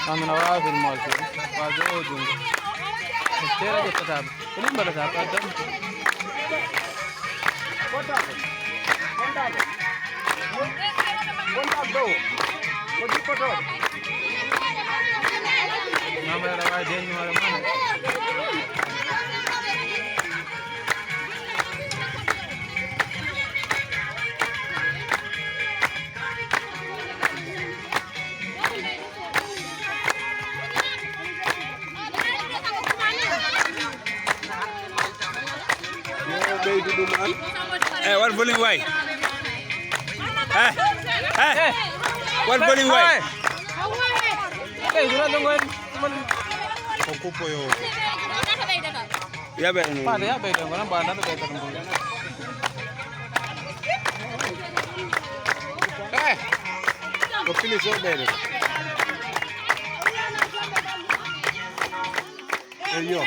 Andando a ver mal, quase o junto. Terá que estar. Lembra da parte? Não vai levar dentro, não vai levar. What bowling way? What bowling way? Guna tungguin. Ocupo yo. Ya ver. Pada ya beda, karena bahan itu beda tunggu. Pilih so beda. Yo.